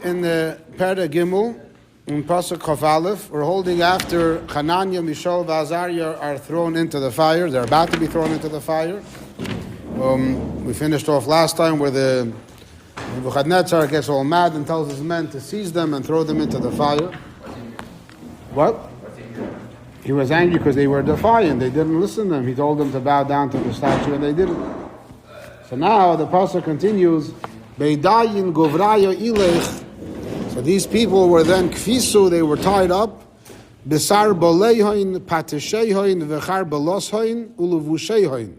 in the Perek Gimel, in Pasuk Chaf Aleph. We're holding after Chananya, Mishael, and Azarya are thrown into the fire. They're about to be thrown into the fire. We finished off last time where the Nevuchadnetzar gets all mad and tells his men to seize them and throw them into the fire. What? He was angry because they were defiant. They didn't listen to him. He told them to bow down to the statue and they didn't. So now the pasuk continues, Beidayin govraya ilech. So these people were then kfisu, they were tied up. Besar boleihoin, patesheihoin, vechar beloshoin, uluvushehoin.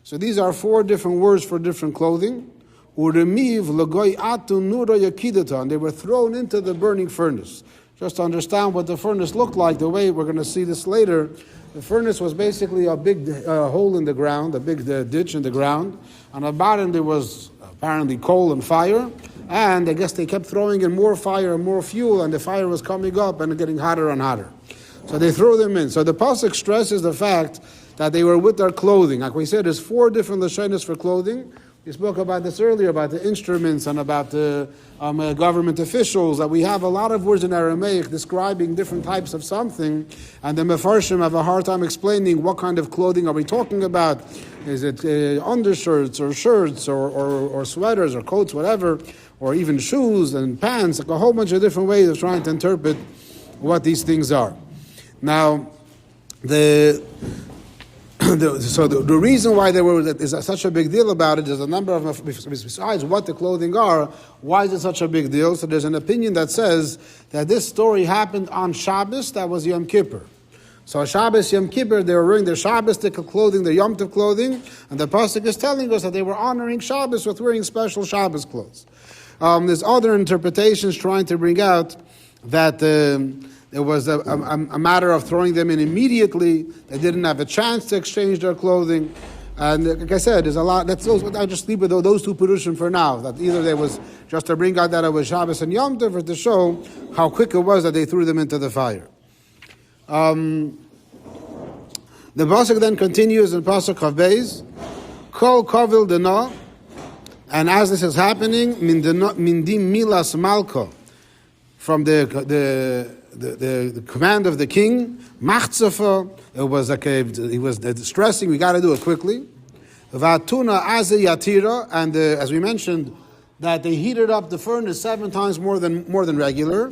So these are four different words for different clothing. Uremiv lagoi atu nura yakidata. And they were thrown into the burning furnace. Just to understand what the furnace looked like, the way we're going to see this later, the furnace was basically a big hole in the ground, a big ditch in the ground. On the bottom there was apparently coal and fire, and I guess they kept throwing in more fire and more fuel, and the fire was coming up and getting hotter and hotter. So they threw them in. So the pasuk stresses the fact that they were with their clothing. Like we said, there's four different lashonos for clothing. We spoke about this earlier, about the instruments and about the government officials, that we have a lot of words in Aramaic describing different types of something, and the Mefarshim have a hard time explaining what kind of clothing are we talking about. Is it undershirts or shirts or sweaters or coats, whatever, or even shoes and pants, like a whole bunch of different ways of trying to interpret what these things are. Now, the reason why there is such a big deal about it is a number of, besides what the clothing are, why is it such a big deal? So there's an opinion that says that this story happened on Shabbos, that was Yom Kippur. So Shabbos, Yom Kippur, they were wearing their Shabbos clothing, their Yom Tov clothing, and the pasuk is telling us that they were honoring Shabbos with wearing special Shabbos clothes. There's other interpretations trying to bring out that it was a matter of throwing them in immediately. They didn't have a chance to exchange their clothing. And like I said, there's a lot. I'll just leave with those two perushim for now. That either there was just to bring out that it was Shabbos and Yom Tov, or to show how quick it was that they threw them into the fire. The pasuk then continues in pasuk Chaf Beis, Kol Kavil Dana, and as this is happening, Mindim Milas Malko, from the command of the king, Machtzafa, it was like he was stressing, we got to do it quickly. Vatuna Aze Yatira, and as we mentioned, that they heated up the furnace 7 times more than regular.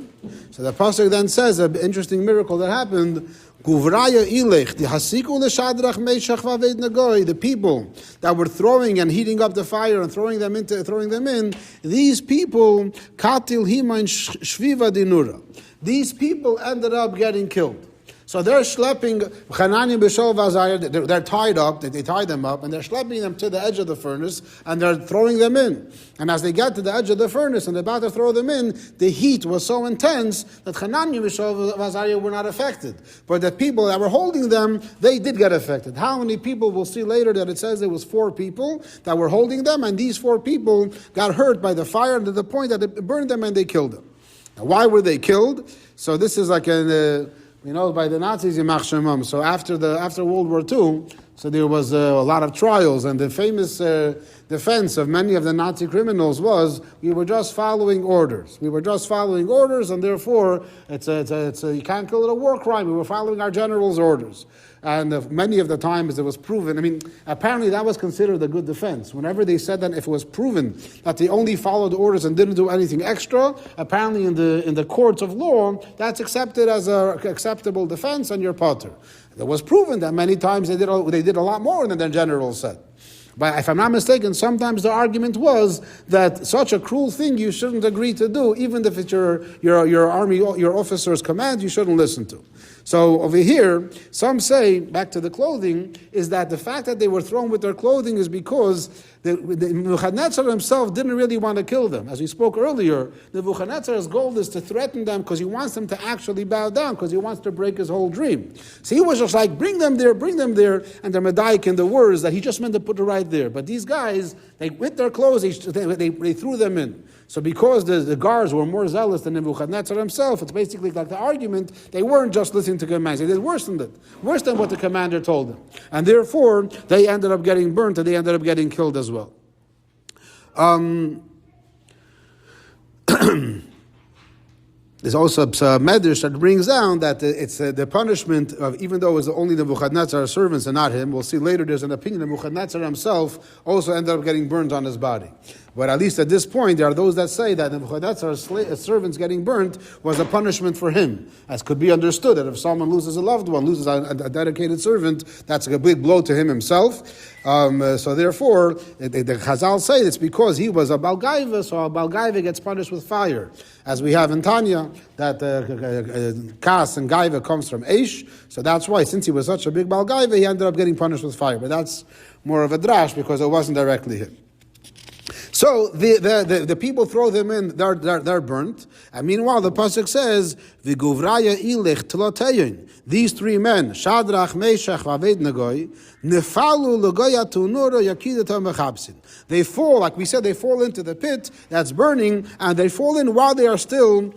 So the pasuk then says an interesting miracle that happened. Guvraya ilech the hasiku leshadrach meishach vaved nagoy. The people that were throwing and heating up the fire and throwing them in, these people katil himain shviva dinura. These people ended up getting killed. So they're schlepping Chananya, Mishael, Azarya. They're tied up. They tie them up, and they're schlepping them to the edge of the furnace, and they're throwing them in. And as they get to the edge of the furnace and they're about to throw them in, the heat was so intense that Chananya, Mishael, Azarya were not affected. But the people that were holding them, they did get affected. How many people? We'll see later that it says there was 4 people that were holding them, and these 4 people got hurt by the fire to the point that it burned them and they killed them. Now, why were they killed? So this is like by the Nazis in Machshemam. So after World War II, so there was a lot of trials, and the famous defense of many of the Nazi criminals was, we were just following orders. We were just following orders, and therefore you can't call it a war crime. We were following our general's orders. And many of the times it was proven. Apparently that was considered a good defense. Whenever they said that, if it was proven that they only followed orders and didn't do anything extra, apparently in the courts of law, that's accepted as an acceptable defense, and you're potter. It was proven that many times they did a lot more than their general said. But if I'm not mistaken, sometimes the argument was that such a cruel thing you shouldn't agree to do, even if it's your army, your officer's command, you shouldn't listen to. So over here, some say, back to the clothing, is that the fact that they were thrown with their clothing is because the Nevuchadnetzar himself didn't really want to kill them. As we spoke earlier, Nevuchadnetzar's goal is to threaten them because he wants them to actually bow down, because he wants to break his whole dream. So he was just like, bring them there, and they're medayik in the words that he just meant to put it right there. But these guys, with their clothes, they threw them in. So because the guards were more zealous than Nevuchadnetzar himself, it's basically like the argument, they weren't just listening to commands, they did worse than that, worse than what the commander told them. And therefore, they ended up getting burnt and they ended up getting killed as well. there's also a medrash that brings down that it's the punishment of, even though it was only the Nevuchadnetzar's servants and not him. We'll see later there's an opinion that Nevuchadnezzar himself also ended up getting burned on his body. But at least at this point, there are those that say that Nevuchadnezzar's servants getting burnt was a punishment for him. As could be understood, that if someone loses a loved one, loses a dedicated servant, that's a big blow to him himself. So therefore, the Chazal say it's because he was a Balgaiva, so a Balgaiva gets punished with fire. As we have in Tanya, that Kas and Gaiva comes from Eish, so that's why, since he was such a big Balgaiva, he ended up getting punished with fire. But that's more of a drash, because it wasn't directly him. So the people throw them in, they're burnt. And meanwhile, the pasuk says, "V'guvraya ilech tloteyin." These three men, Shadrach, Meshach, Vavednego, nefalu legoya tunura yakidatam mechabsin. They fall, like we said, they fall into the pit that's burning, and they fall in while they're still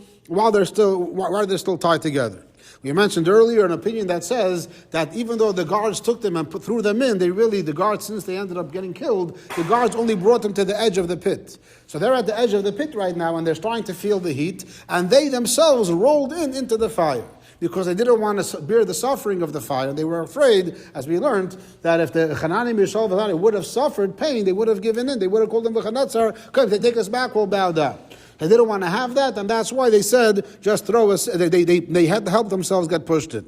tied together. We mentioned earlier an opinion that says that even though the guards took them and threw them in, the guards, since they ended up getting killed, the guards only brought them to the edge of the pit. So they're at the edge of the pit right now, and they're starting to feel the heat, and they themselves rolled into the fire, because they didn't want to bear the suffering of the fire. They were afraid, as we learned, that if the Chananya, Mishael, would have suffered pain, they would have given in. They would have called them Nevuchadnetzar, "Come, if they take us back, we'll bow down." They didn't want to have that, and that's why they said, just throw us. They had to help themselves get pushed in.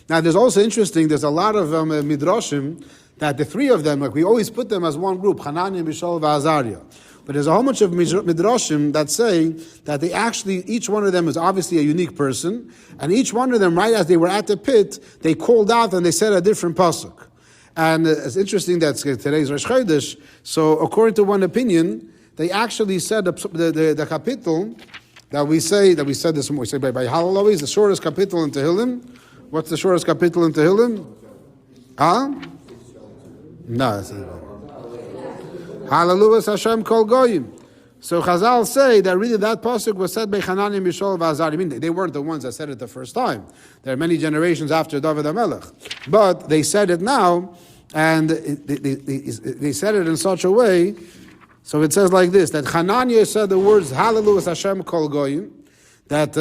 Now, there's also interesting, there's a lot of midrashim that the three of them, like we always put them as one group, Chananya, Mishael, and Azarya. But there's a whole bunch of midrashim that say that they actually, each one of them is obviously a unique person, and each one of them, right as they were at the pit, they called out and they said a different pasuk. And it's interesting that today's Rosh Chodesh, so according to one opinion, they actually said the kapitel that we said this, we say by Hallel is the shortest kapitel in Tehillim. What's the shortest kapitel in Tehillim? No. Hallelujah Hashem kol goyim. So Chazal say that really that pasuk was said by Chananya, Mishael, and Azarya. I mean, they weren't the ones that said it the first time. There are many generations after David HaMelech. But they said it now, and they said it in such a way. So it says like this, that Chananya said the words, Hallelujah Hashem kol goyim, that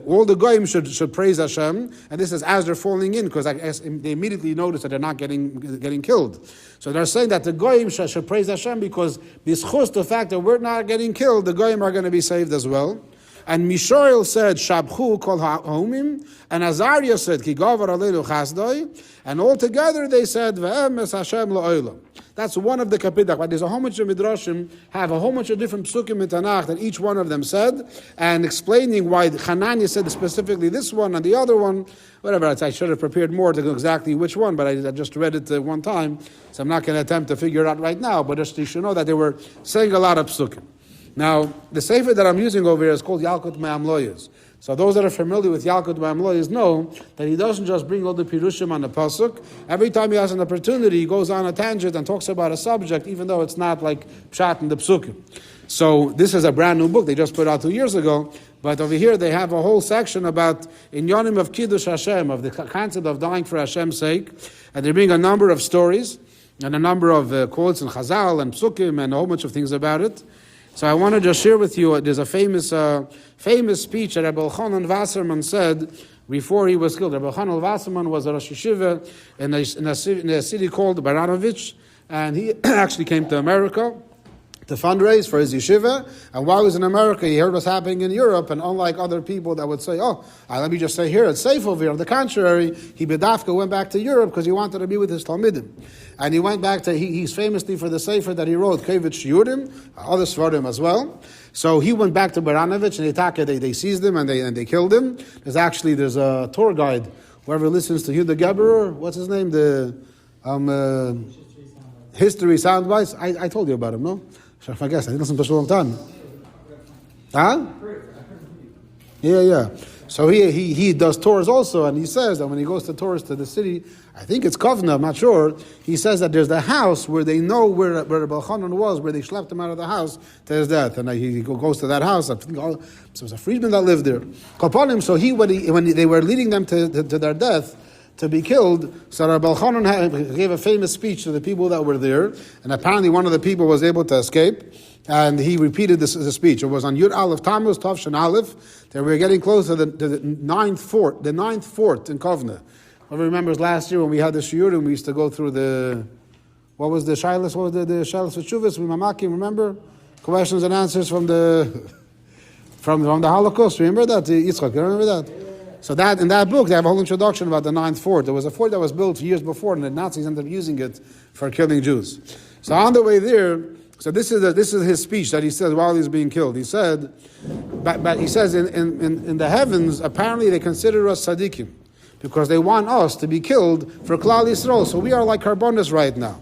all the goyim should praise Hashem, and this is as they're falling in, because I guess they immediately notice that they're not getting killed. So they're saying that the goyim should praise Hashem, because b'schus the fact that we're not getting killed, the goyim are going to be saved as well. And Mishael said, Shabchu kol ha'omim, and Azarya said, Ki gavar aleinu chasdoi, and all together they said, Ve'emes Hashem la'olam. That's one of the kapidah. But there's a whole bunch of midrashim, have a whole bunch of different Pesukim in Tanakh that each one of them said, and explaining why Chananya said specifically this one and the other one, whatever. I should have prepared more to know exactly which one, but I just read it one time, so I'm not going to attempt to figure it out right now, but just you should know that they were saying a lot of Pesukim. Now, the sefer that I'm using over here is called Yalkut Me'amloyas. So those that are familiar with Yalkut Me'amloyas know that he doesn't just bring all the pirushim on the pasuk. Every time he has an opportunity, he goes on a tangent and talks about a subject, even though it's not like pshat in the Pesukim. So this is a brand new book they just put out 2 years ago. But over here they have a whole section about inyanim of Kiddush Hashem, of the concept of dying for Hashem's sake. And they bring a number of stories and a number of quotes in Chazal and Pesukim and a whole bunch of things about it. So I want to just share with you, there's a famous speech that Rabbi Elchonon Wasserman said before he was killed. Rabbi Elchonon Wasserman was a Rosh Yeshiva in a city called Baranovich, and he actually came to America to fundraise for his yeshiva. And while he was in America, he heard what's happening in Europe, and unlike other people that would say, let me just say here, it's safe over here. On the contrary, he bedafka went back to Europe because he wanted to be with his Talmidim. And he went back to, he's famously for the sefer that he wrote, Kevit Shiurim, other svarim as well. So he went back to Baranovich, and they seized him and they killed him. There's a tour guide, whoever listens to Yehuda Geberer, what's his name? The History Soundbites. I told you about him, no? I guess I didn't listen to a long time. Huh? Yeah. So he does tours also, and he says that when he goes to tours to the city, I think it's Kovna, I'm not sure, he says that there's the house where they know where Rabbi Elchonon was, where they schlepped him out of the house to his death. And he goes to that house. I think so it was a freedman that lived there. So when they were leading them to their death, to be killed. So Rabbi Elchonon gave a famous speech to the people that were there, and apparently one of the people was able to escape, and he repeated this speech. It was on Yud Aleph Tammuz Tav Shin Aleph that we were getting close to the ninth fort in Kovna. Whoever remembers last year when we had the shiur and we used to go through what was the shilas? What was the shilas for Shuvas? Mamakim, remember? Questions and answers from the Holocaust. Remember that? Yitzchak, you remember that? So that in that book they have a whole introduction about the ninth fort. There was a fort that was built years before, and the Nazis ended up using it for killing Jews. So on the way there, so this is his speech that he said while he's being killed. He said, but he says in the heavens apparently they consider us tzaddikim because they want us to be killed for Klal Yisrael. So we are like karbonos right now,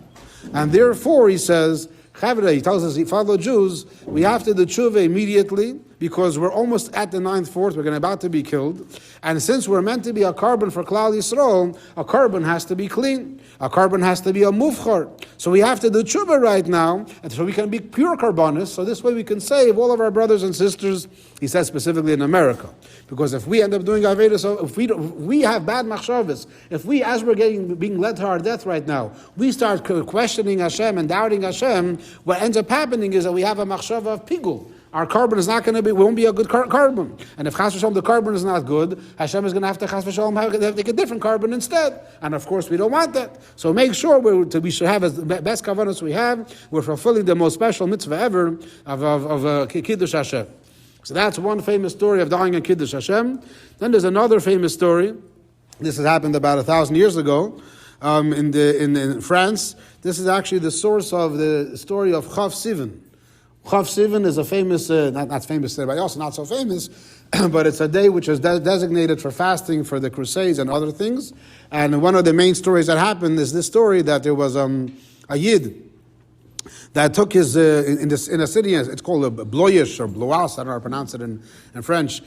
and therefore he says. He tells us, fellow Jews, we have to do tshuva immediately because we're almost at the ninth fort. We're about to be killed. And since we're meant to be a carbon for Klal Yisrael, a carbon has to be clean. A carbon has to be a mufchar. So we have to do tshuva right now, and so we can be pure carbonis. So this way we can save all of our brothers and sisters, he says specifically in America. Because if we end up doing Avedah, so if we have bad machshavas, if we, as we're being led to our death right now, we start questioning Hashem and doubting Hashem, what ends up happening is that we have a machshava of pigul. Our carbon is not going to be, won't be a good carbon. And if chas v'shalom, the carbon is not good, Hashem is going to have to chas v'shalom take a different carbon instead. And of course, we don't want that. So make sure we should have as the best kavanos we have. We're fulfilling the most special mitzvah ever of Kiddush Hashem. So that's one famous story of dying in Kiddush Hashem. Then there's another famous story. This has happened about 1,000 years ago in France. This is actually the source of the story of Chav Sivan. Chav Sivan is a famous, not famous today, but also not so famous, but it's a day which is designated for fasting for the Crusades and other things. And one of the main stories that happened is this story that there was a Yid that took his, in a city, it's called a Bloyesh or Bloas, I don't know how to pronounce it in French.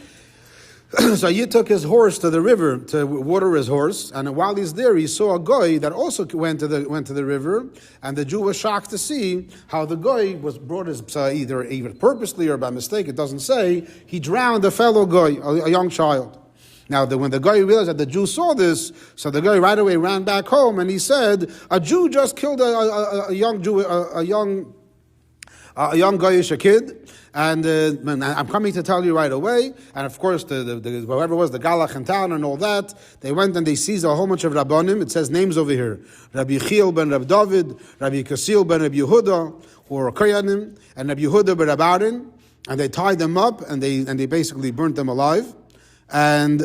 So Yid took his horse to the river to water his horse, and while he's there, he saw a goy that also went to the river, and the Jew was shocked to see how the goy was brought his either purposely or by mistake. It doesn't say. He drowned a fellow goy, a young child. Now, when the guy realized that the Jew saw this, so the guy right away ran back home, and he said, "A Jew just killed a young Jew, a young Goyish kid." And I'm coming to tell you right away. And of course, whoever was the Galach in town and all that, they went and they seized a whole bunch of Rabbanim. It says names over here: Rabbi Chiel ben Rab David, Rabbi Kasil ben Rabbi Yehuda, who were Koyanim, and Rabbi Yehuda ben Rabbarin. And they tied them up and they basically burnt them alive. And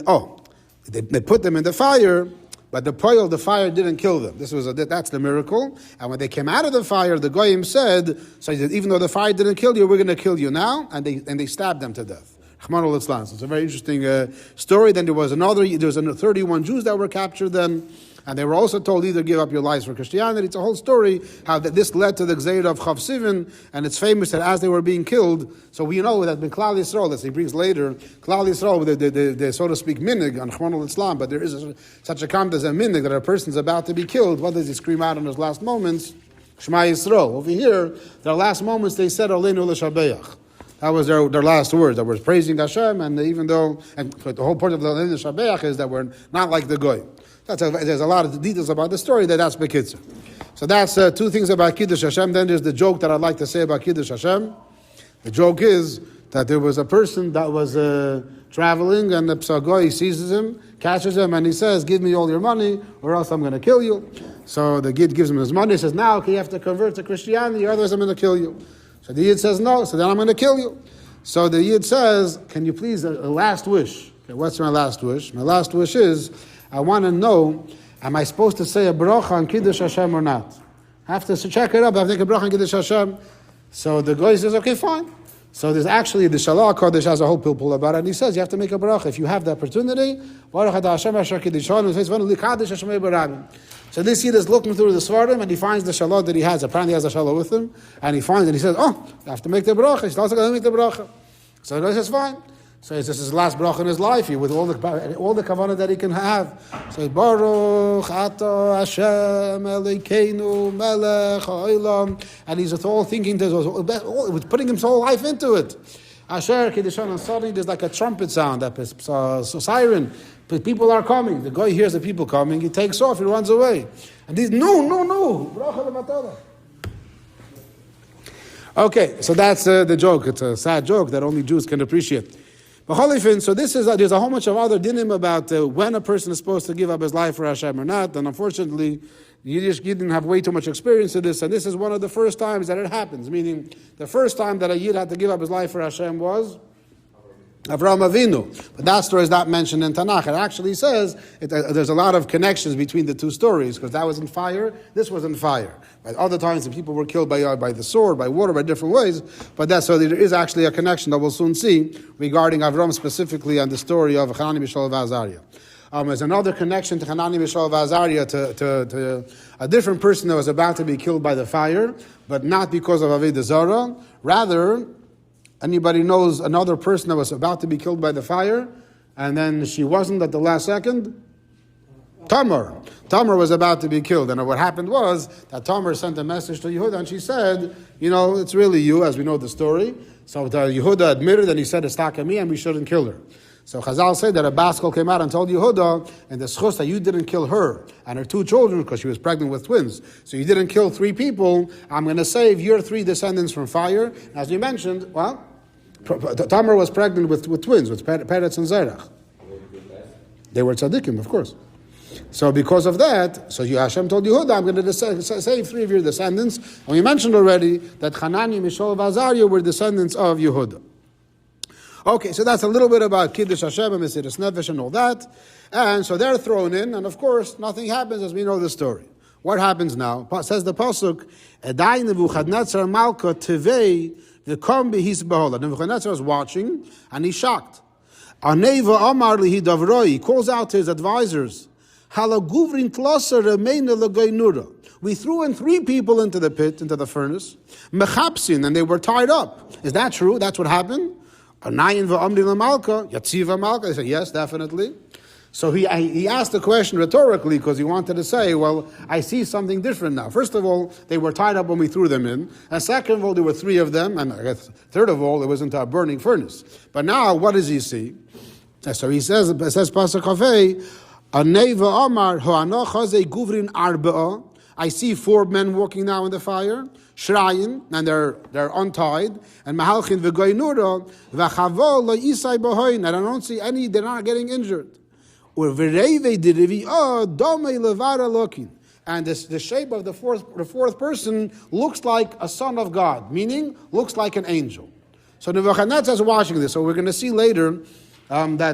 they put them in the fire. But the fire didn't kill them. That's the miracle. And when they came out of the fire, the goyim said, so he said, even though the fire didn't kill you, we're going to kill you now. And they stabbed them to death. So it's a very interesting story. Then there was 31 Jews that were captured then. And they were also told either give up your lives for Christianity. It's a whole story how that this led to the Gzeira of Chav Sivan, and it's famous that as they were being killed, so we know that in Klal Yisrael, as he brings later, Klal Yisrael, the so to speak minig on Chmanul Islam, but there is such a concept as a minig that a person's about to be killed. What does he scream out in his last moments? Shema Yisrael. Over here, their last moments they said Aleinu l'shabeach. That was their last words. That was praising Hashem, and even though, and the whole point of the Aleinu l'shabeach is that we're not like the goy. There's a lot of details about the story that's Bekitzer. So that's two things about Kiddush Hashem. Then there's the joke that I'd like to say about Kiddush Hashem. The joke is that there was a person that was traveling, and the Psagoy seizes him, catches him, and he says, "Give me all your money, or else I'm going to kill you." So the Yid gives him his money. He says, "Now you have to convert to Christianity, or otherwise I'm going to kill you." So the Yid says, "No." So then I'm going to kill you. So the Yid says, "Can you please a last wish?" Okay, what's my last wish? My last wish is, I want to know, am I supposed to say a bracha on Kiddush Hashem or not? I have to check it up. I have to take a bracha on Kiddush Hashem. So the guy says, okay, fine. So there's actually, the Shalach Kodesh has a whole pilpul about it, and he says, you have to make a bracha. If you have the opportunity, so this Yid is looking through the Svardim, and he finds the Shalach that he has. Apparently he has a Shalach with him, and he finds, and he says, you have to make the bracha. He's also going to make the bracha. So the guy says, fine. So it's his last bracha in his life, with all the kavanah that he can have. So Baruch Atah Hashem Elokeinu Melech Haolam, and he's all thinking, putting his whole life into it. Asher Kiddush Hashem, and suddenly there's like a trumpet sound, a siren. People are coming. The guy hears the people coming. He takes off. He runs away. And he's no. Okay, so that's the joke. It's a sad joke that only Jews can appreciate. But so there's a whole bunch of other dinim about when a person is supposed to give up his life for Hashem or not. And unfortunately, you didn't have way too much experience of this. And this is one of the first times that it happens. Meaning, the first time that a Yid had to give up his life for Hashem was Avraham Avinu. But that story is not mentioned in Tanakh. It actually says there's a lot of connections between the two stories, because that was in fire, this was in fire. At other times, the people were killed by the sword, by water, by different ways. But so there is actually a connection that we'll soon see regarding Avram specifically and the story of Chananya, Mishael, and Azarya. There's another connection to Chananya, Mishael, and Azarya to a different person that was about to be killed by the fire, but not because of Avodah Zarah. Rather, anybody knows another person that was about to be killed by the fire, and then she wasn't at the last second? Tamar. Tamar was about to be killed. And what happened was that Tamar sent a message to Yehuda, and she said, it's really you, as we know the story. So Yehuda admitted, and he said, it's me, and we shouldn't kill her. So Chazal said that a Baskel came out and told Yehuda, and the schus that you didn't kill her and her 2 children, because she was pregnant with twins. So you didn't kill 3 people. I'm going to save your 3 descendants from fire. As you mentioned, Tamar was pregnant with twins, with Perek and Zerach. They were tzaddikim, of course. So because of that, Hashem told Yehuda, I'm going to save 3 of your descendants. And we mentioned already that Chananya, Mishael, and Azarya were descendants of Yehuda. Okay, so that's a little bit about Kiddush Hashem and Mesiras Nefesh and all that. And so they're thrown in, and of course, nothing happens as we know the story. What happens now? Says the Pasuk, Edai Nevuchadnetzar Malka Tevei V'kom Behis Behola. Nevuchadnetzar is watching, and he's shocked. Aneva Amar Lihi Davroi, he calls out to his advisors, Halaguvrin Tlosa Remeina L'Gainura. We threw in 3 people into the pit, into the furnace, Mechapsin, and they were tied up. Is that true? That's what happened? Anayin v'amri l'malka, yatziva malka. They said, yes, definitely. So he asked the question rhetorically because he wanted to say, well, I see something different now. First of all, they were tied up when we threw them in. And second of all, there were 3 of them. And I guess third of all, it was into a burning furnace. But now, what does he see? So he says, Pasuk Kafei, Aneva Amar, Ho'anoch hazei guvrin arba'a. I see 4 men walking now in the fire, shrayin, and they're untied, and mahalchin v'goynura v'chavol la'isai b'hoin, and I don't see any, they're not getting injured. Or v'reve d'revi'ah domei levara lokin, and the shape of the fourth person looks like a son of God, meaning looks like an angel. So Nevuchadnezzar is watching this. So we're going to see later when they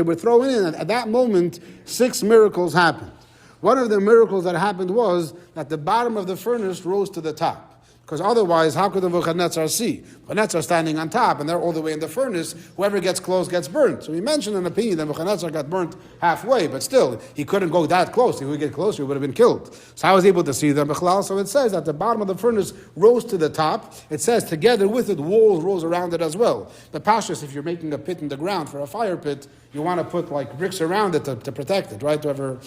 were thrown in, at that moment 6 miracles happened. One of the miracles that happened was that the bottom of the furnace rose to the top. Because otherwise, how could the Nevuchadnezzar see? Nebuchadnezzar standing on top, and they're all the way in the furnace. Whoever gets close gets burnt. So we mentioned an opinion that Nebuchadnezzar got burnt halfway, but still, he couldn't go that close. If he would get closer, he would have been killed. So I was able to see them. So it says that the bottom of the furnace rose to the top. It says together with it, walls rose around it as well. The pashas, if you're making a pit in the ground for a fire pit, you want to put like bricks around it to protect it, right? Whoever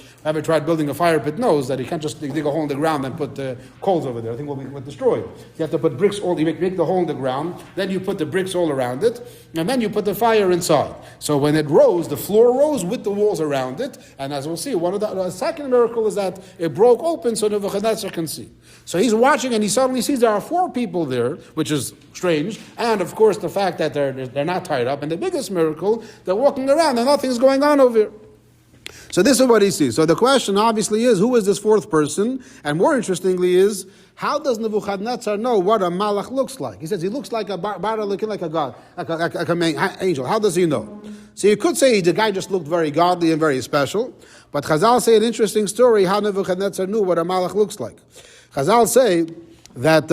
tried building a fire pit knows that you can't just dig a hole in the ground and put coals over there. I think we'll be destroyed. You have to put bricks you make the hole in the ground, then you put the bricks all around it, and then you put the fire inside. So when it rose, the floor rose with the walls around it, and as we'll see, the second miracle is that it broke open so Nebuchadnezzar can see. So he's watching, and he suddenly sees there are 4 people there, which is strange, and of course the fact that they're not tied up, and the biggest miracle, they're walking around, and nothing's going on over here. So this is what he sees. So the question obviously is, who is this 4th person? And more interestingly is, how does Nebuchadnezzar know what a malach looks like? He says he looks like a bar looking like a god, like an angel. How does he know? So you could say the guy just looked very godly and very special. But Chazal say an interesting story how Nebuchadnezzar knew what a malach looks like. Chazal say that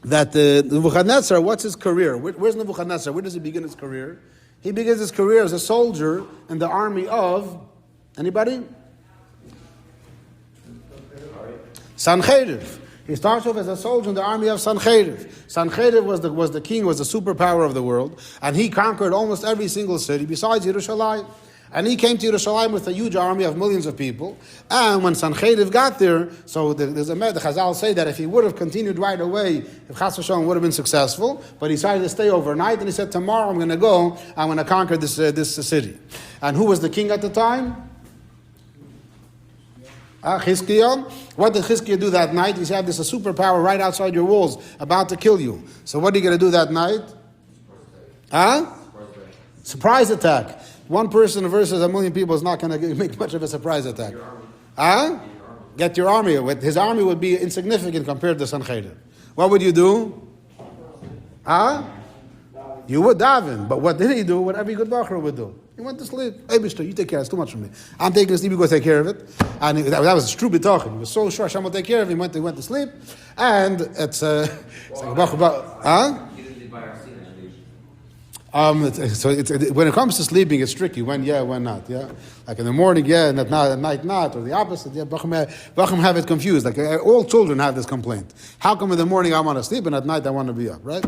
Nebuchadnezzar, what's his career? Where's Nebuchadnezzar? Where does he begin his career? He begins his career as a soldier in the army of, anybody? Sancheiriv. He starts off as a soldier in the army of Sancheiriv. Sancheiriv was the king, was the superpower of the world, and he conquered almost every single city besides Yerushalayim. And he came to Yerushalayim with a huge army of millions of people. And when Sancheiriv got there, so the Chazal say that if he would have continued right away, if Chas v'Shalom would have been successful, but he decided to stay overnight, and he said, tomorrow I'm going to conquer this city. And who was the king at the time? Chizkiah. What did Chizkiah do that night? He said, there's a superpower right outside your walls, about to kill you. So what are you going to do that night? Surprise attack. One person versus a million people is not going to make much of a surprise attack. Get your army. His army would be insignificant compared to Sancheiriv. What would you do? You would daven. But what did he do? What every good bacher would do. He went to sleep. Hey, Bishter, you take care. It's too much for me. I'm taking a sleep. You go take care of it. And that was a true bitachon. He was so sure Hashem will take care of him. He went to sleep. And it's like a bacher. When it comes to sleeping, it's tricky. When yeah, when not. Yeah, like in the morning, yeah, and at night not, or the opposite. Yeah, Bacham have it confused. Like all children have this complaint. How come in the morning I want to sleep and at night I want to be up? Right?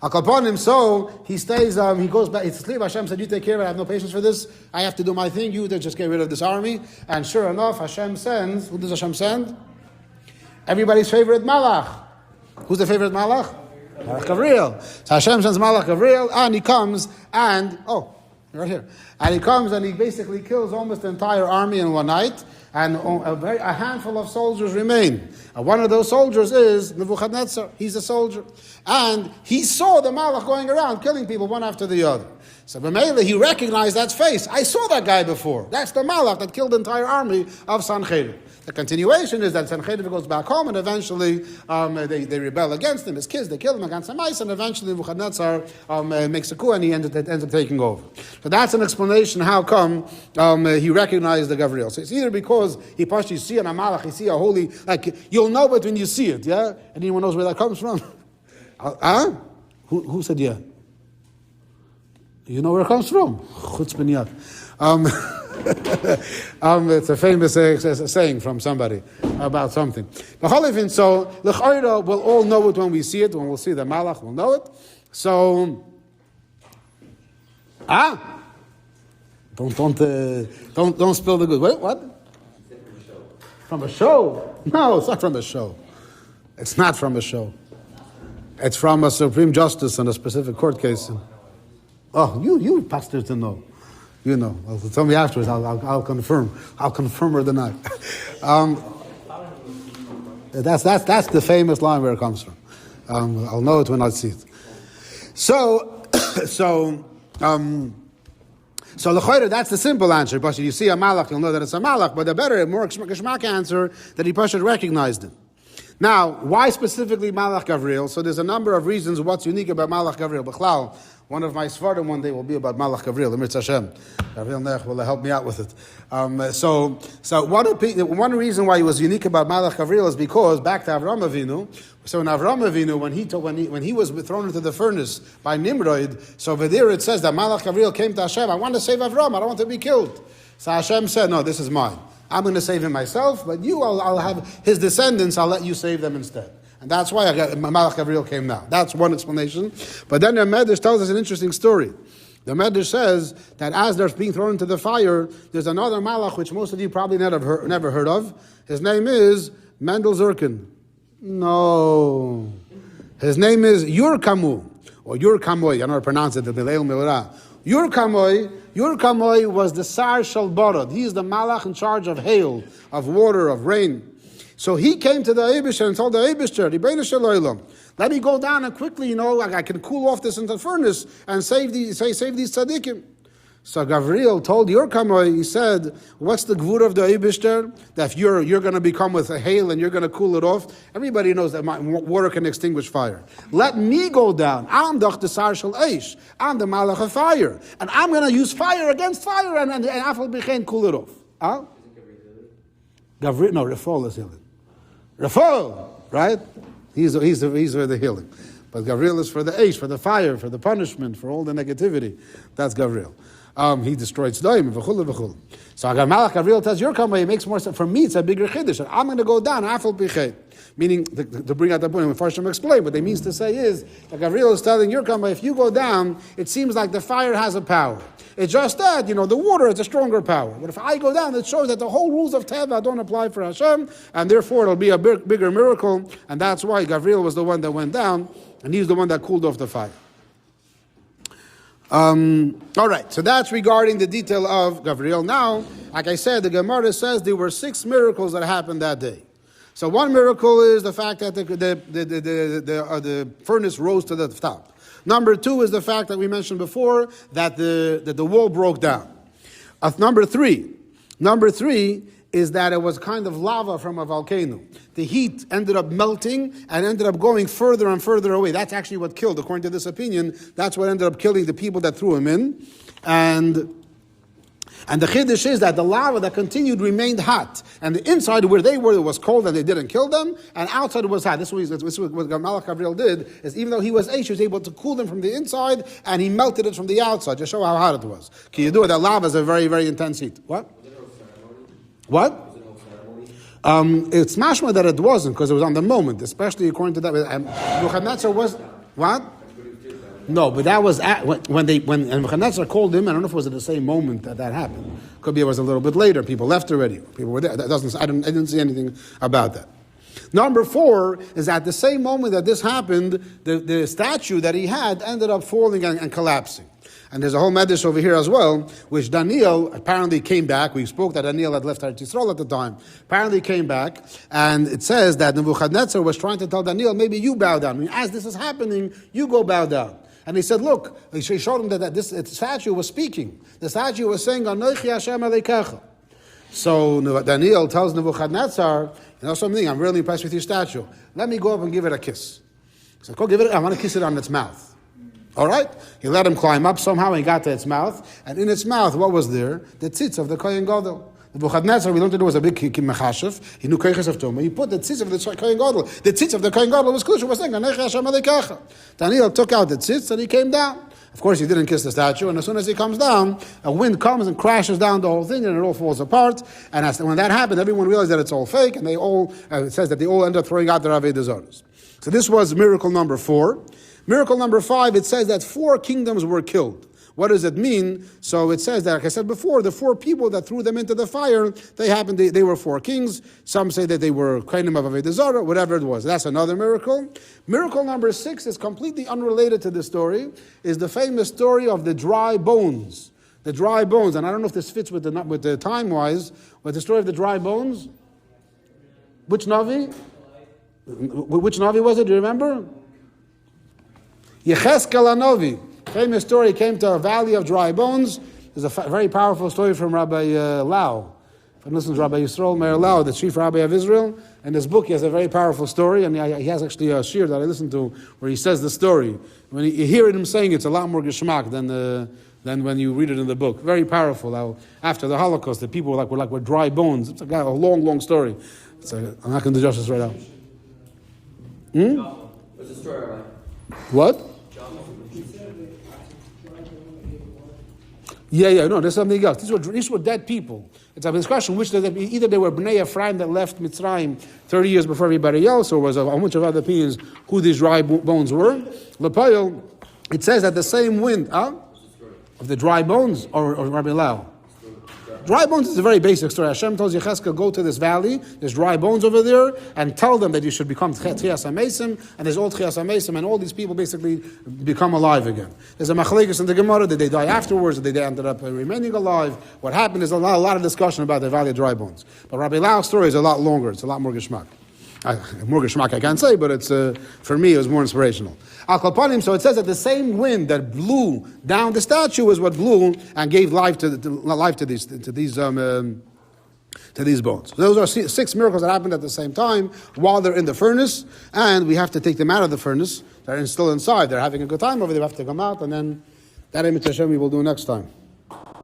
Upon him, so he stays. He goes back. He's asleep. Hashem said, "You take care of it. I have no patience for this. I have to do my thing. You just get rid of this army." And sure enough, Hashem sends. Who does Hashem send? Everybody's favorite Malach. Who's the favorite Malach? Malach Gavriel. So Hashem sends Malach Gavriel, and he comes, and right here, and he comes and he basically kills almost the entire army in one night, and a handful of soldiers remain. And one of those soldiers is Nevuchadnetzar. He's a soldier, and he saw the Malach going around killing people one after the other. So B'meila, he recognized that face. I saw that guy before. That's the Malach that killed the entire army of Sancheiriv. The continuation is that Sancheiriv goes back home, and eventually they rebel against him. His kids, they kill him against the mice, and eventually Nevuchadnezzar makes a coup, and he ends up taking over. So that's an explanation how come he recognized the Gavriel. So it's either because he partially see an Malach, he see a holy, like you'll know it when you see it, yeah? Anyone knows where that comes from? Who said yeah? You know where it comes from? Chutz b'niyat. It's a famous saying from somebody about something. So l'chayra, we'll all know it when we see it. When we'll see the Malach, we'll know it. So, don't spill the good. Wait, what? From a show? No, it's not from a show. It's not from a show. It's from a Supreme Justice on a specific court case. Oh, you pastors to know. You know. Tell me afterwards. I'll confirm. I'll confirm or deny. That's the famous line where it comes from. I'll know it when I see it. So l'chayra, that's the simple answer. But you see a Malach, you'll know that it's a Malach. But the better, more geschmack answer that he should recognize him. Now, why specifically Malach Gavriel? So there's a number of reasons what's unique about Malach Gavriel. B'chlal, one of my svardim one day will be about Malach Gavriel. The Mitzvah Hashem. Gavriel Nech will help me out with it. So one reason why he was unique about Malach Gavriel is because back to Avram Avinu. So in Avram Avinu, when he was thrown into the furnace by Nimrod, so over there it says that Malach Gavriel came to Hashem. I want to save Avram. I don't want to be killed. So Hashem said, no, this is mine. I'm going to save him myself, but I'll have his descendants, I'll let you save them instead. And that's why Malach Gavriel came now. That's one explanation. But then the Medrash tells us an interesting story. The Medrash says that as they're being thrown into the fire, there's another Malach, which most of you probably never heard of. His name is Mendel Zirkin. No. His name is Yur Kamu, or Yur Kamoy. I don't know how to pronounce it, the Bileil Milra. Yur Kamoy was the Sar Shel Barad. He is the Malach in charge of hail, of water, of rain. So he came to the Eibishter and told the Eibishter, Ribbeinu Shel Olam, let me go down and quickly, I can cool off this into the furnace and save these tzaddikim. So Gavriel told Yur Kamoy, he said, what's the gvur of the Eibishter? That if you're going to become with a hail and you're going to cool it off, everybody knows that water can extinguish fire. Let me go down. I'm the Sar Shel Eish. I'm the Malach of fire. And I'm going to use fire against fire and Afal B'chein cool it off. Gavriel, no, Rafal is healing. Rafal, right? He's for the healing. But Gavriel is for the Eish, for the fire, for the punishment, for all the negativity. That's Gavriel. He destroyed Sdoim, v'chul v'chul. So Malach Gavriel tells your company, it makes more sense. For me, it's a bigger Kiddush. I'm going to go down, afal pichet. Meaning, to bring out the point, when Farshim explain, what they means to say is, that Gavriel is telling your company, if you go down, it seems like the fire has a power. It's just that, the water is a stronger power. But if I go down, it shows that the whole rules of Teva don't apply for Hashem, and therefore it'll be a bigger miracle, and that's why Gavriel was the one that went down, and he's the one that cooled off the fire. All right, so that's regarding the detail of Gavriel. Now, like I said, the Gemara says there were 6 miracles that happened that day. So one miracle is the fact that the furnace rose to the top. Number 2 is the fact that we mentioned before that the wall broke down. Number three is that it was kind of lava from a volcano. The heat ended up melting and ended up going further and further away. That's actually what killed, according to this opinion, that's what ended up killing the people that threw him in. And the Kiddush is that the lava that continued remained hot. And the inside where they were, it was cold and they didn't kill them. And outside it was hot. This is what Malach Gavriel did, is even though he was Eish, he was able to cool them from the inside and he melted it from the outside, just show how hot it was. Can you do it? That lava is a very, very intense heat. What? What? It's mashma that it wasn't, because it was on the moment, especially according to that. Nevuchadnetzar was, what? No, but that was when Nevuchadnetzar called him. I don't know if it was at the same moment that happened. Could be it was a little bit later. People left already. People were there. I didn't see anything about that. Number 4 is at the same moment that this happened, the statue that he had ended up falling and collapsing. And there's a whole medrash over here as well, which Daniel apparently came back. We spoke that Daniel had left Eretz Yisrael at the time. Apparently came back, and it says that Nevuchadnezzar was trying to tell Daniel, maybe you bow down. I mean, as this is happening, you go bow down. And he said, look, he showed him that this statue was speaking. The statue was saying, Anochi Hashem Elokecha. So Daniel tells Nevuchadnezzar, something, I'm really impressed with your statue. Let me go up and give it a kiss. He said, go give it, I want to kiss it on its mouth. All right? He let him climb up somehow, and he got to its mouth. And in its mouth, what was there? The tzitz of the Kohen Gadol. Nevuchadnezzar, we learned that it was a big mechashev. He knew Koyches of Tumah. He put the tzitz of the Kohen Gadol. The tzitz of the Kohen Gadol was Kiddush. Was saying, Anochi Hashem Elokecha. Daniel took out the tzitz and he came down. Of course, he didn't kiss the statue. And as soon as he comes down, a wind comes and crashes down the whole thing, and it all falls apart. And when that happened, everyone realized that it's all fake, and they all, it says that they all end up throwing out their Avodah Zaros. So this was miracle number 4. Miracle number 5, it says that 4 kingdoms were killed. What does it mean? So it says that, like I said before, the 4 people that threw them into the fire, they were 4 kings. Some say that they were Kohanim of Avodah Zarah, whatever it was. That's another miracle. Miracle number 6 is completely unrelated to this story, is the famous story of the dry bones. The dry bones, and I don't know if this fits with the time-wise, but the story of the dry bones. Which Navi? Which Navi was it? Do you remember? Yecheskel HaNavi. Famous story, came to a valley of dry bones. There's a very powerful story from Rabbi Lau. If I listen to Rabbi Yisrael Meir Lau, the chief rabbi of Israel, in his book he has a very powerful story, and he has actually a shiur that I listened to where he says the story. When you hear him saying it's a lot more geschmack than when you read it in the book. Very powerful. How after the Holocaust, the people were dry bones. It's a long story. I'm not going to do justice right now. What's the story, Rabbi? What? No, there's something else. These were dead people. It's a discussion which either they were Bnei Ephraim that left Mitzrayim 30 years before everybody else, or was a bunch of other opinions who these dry bones were. Lepayel, it says that the same wind of the dry bones, or Rabbi Lau. Dry bones is a very basic story. Hashem tells Yecheskel, go to this valley, there's dry bones over there, and tell them that you should become Tchias HaMesim, and there's all Tchias HaMesim, and all these people basically become alive again. There's a machlekes in the Gemara, did they die afterwards, did they ended up remaining alive? What happened is a lot of discussion about the valley of dry bones. But Rabbi Lau's story is a lot longer, it's a lot more geschmack. More geschmack I can't say, but it's for me it was more inspirational. Al Kalpanim, so it says that the same wind that blew down the statue is what blew and gave life to these bones. So those are 6 miracles that happened at the same time while they're in the furnace, and we have to take them out of the furnace. They're still inside. They're having a good time over there. We have to come out, and then that Imit Hashem we will do next time.